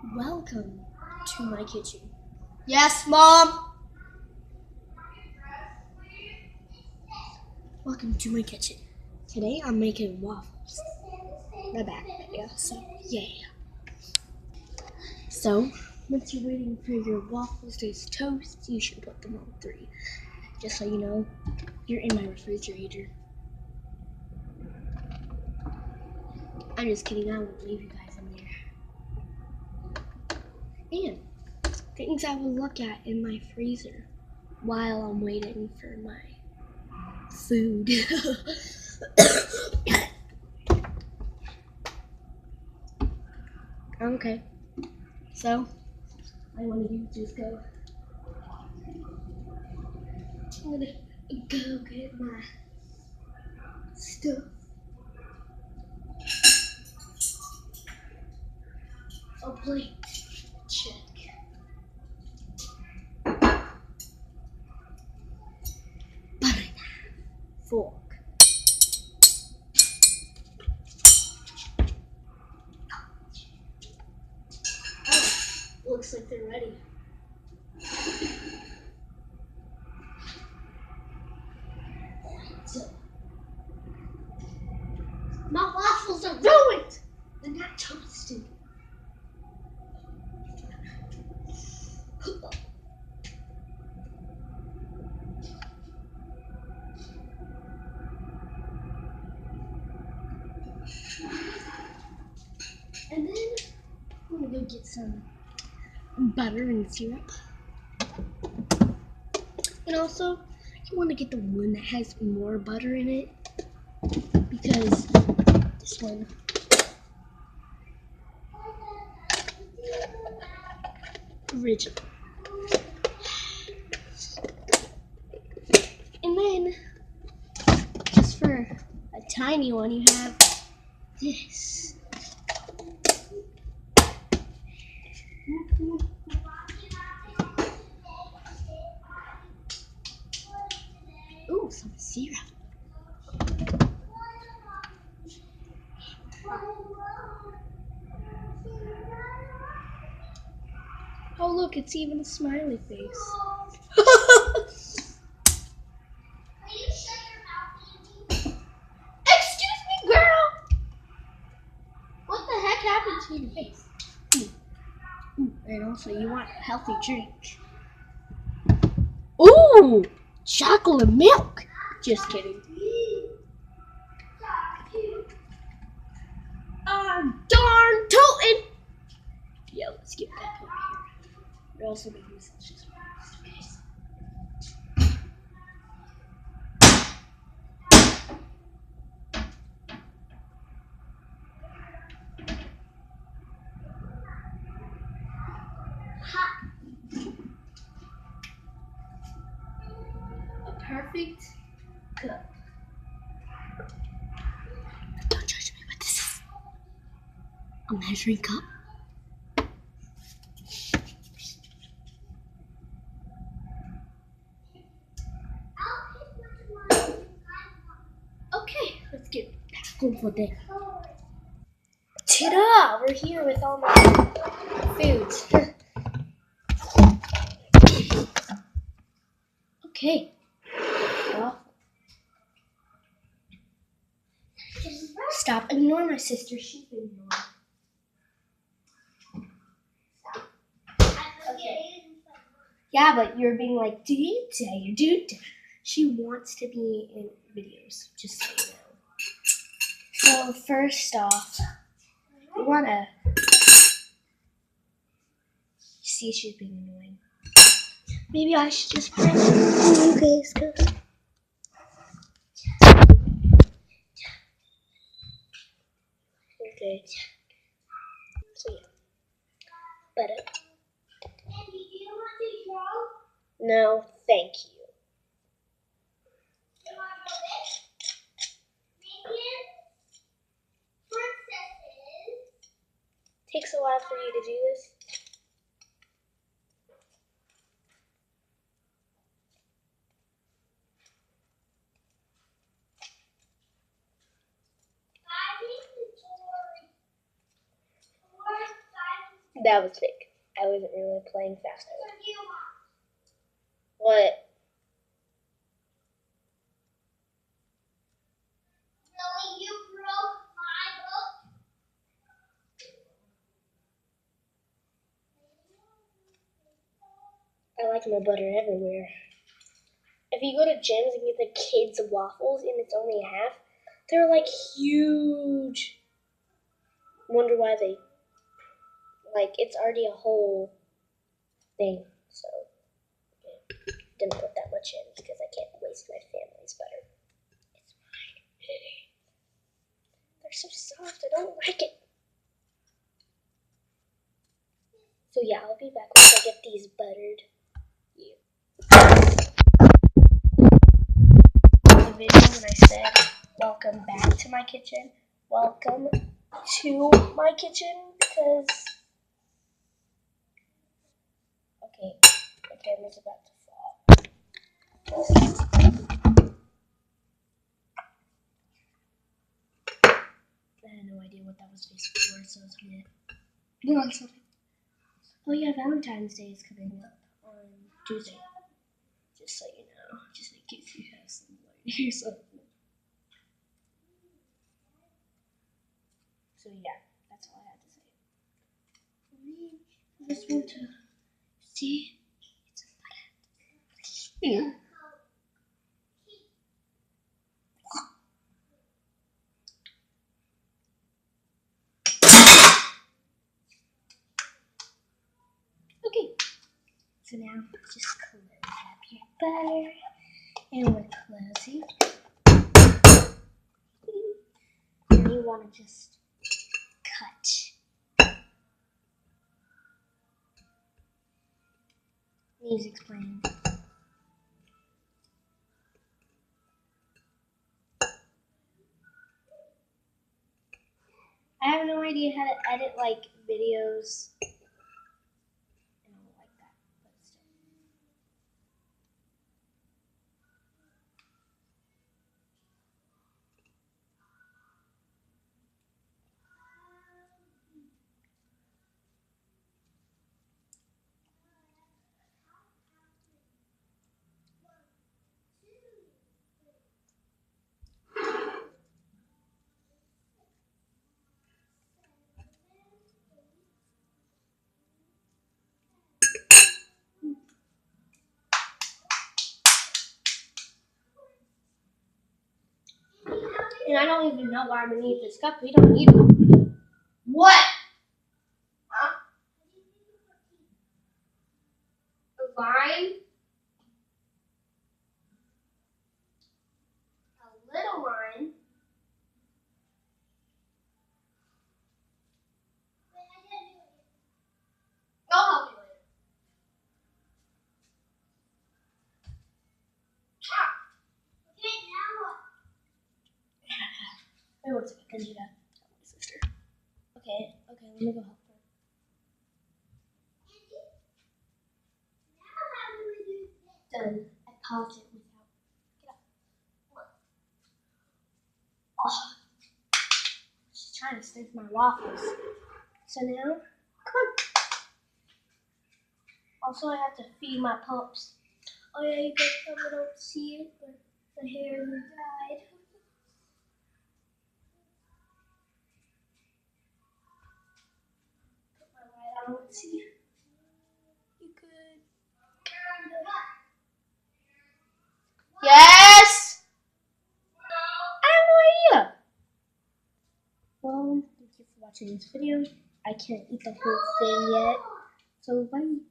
Welcome to my kitchen. Yes, Mom. Welcome to my kitchen. Today I'm making waffles. My bad. Yeah. So, once you're waiting for your waffles to toast, you should put them on 3. Just so you know, you're in my refrigerator. I'm just kidding. I won't leave you guys in there. And things I will look at in my freezer while I'm waiting for my food. Okay, so I want to just go. I'm gonna go get my stuff. A plate. Check. Butter knife. Fork. Oh, looks like they're ready. So, my waffles are ruined. They're not toasted. And then I'm gonna go get some butter and syrup. And also, you want to get the one that has more butter in it because this one. Original. And then, just for a tiny one, you have this. Ooh, some syrup. Oh, look, it's even a smiley face. Excuse me, girl! What the heck happened to your face? Ooh, and also, you want a healthy drink. Ooh, chocolate milk. Just kidding. Darn tootin'! Yeah, let's get that over here. We're also making sausages. A perfect cup. Don't judge me, but this is a measuring cup. Okay, let's get back on for dinner. Ta-da! We're here with all my foods. Okay. Well, stop. Ignore my sister. She's being annoying. Okay. Yeah, but you're being like, do you do? She wants to be in videos, just so you know. So first off, we wanna see she's being annoying. Maybe I should just bring you guys go. Okay. So yeah. But no, thank you. Takes a while for you to do this. That was fake. I wasn't really playing fast. What? I like my butter everywhere. If you go to gyms and get the kids' waffles and it's only half, they're like huge. Wonder why they, like, it's already a whole thing. So, okay. Didn't put that much in because I can't waste my family's butter. It's mine. They're so soft, I don't like it. So yeah, I'll be back once I get these buttered. The video when I said, welcome back to my kitchen. Welcome to my kitchen because, okay, the camera's about to fall. I had no idea what that was facing for, so I was gonna put on something. Oh yeah, Valentine's Day is coming up on Tuesday. Just so you know, just in case you have some light or something. So yeah, that's all I had to say. I just want to see. It's a butter. Yeah. Okay, so now just close up your butter, and we're closing. And you want to just cut. Music's playing. I have no idea how to edit like videos and all like that, but still. And I don't even know why we need this cup. We don't need one. What? Huh? A line? A little line? I'll help you later. Wait one second, because you got my sister. Okay, let me go help her. Done. I paused it without. Get up. Oh, she's trying to sniff my waffles. So now, come on. Also, I have to feed my pups. Oh yeah, you guys probably don't see it, but the hair died. Put my light on. Let's see. You could kind of. Yes? I have no idea. Well, thank you for watching this video. I can't eat the whole thing yet, so bye.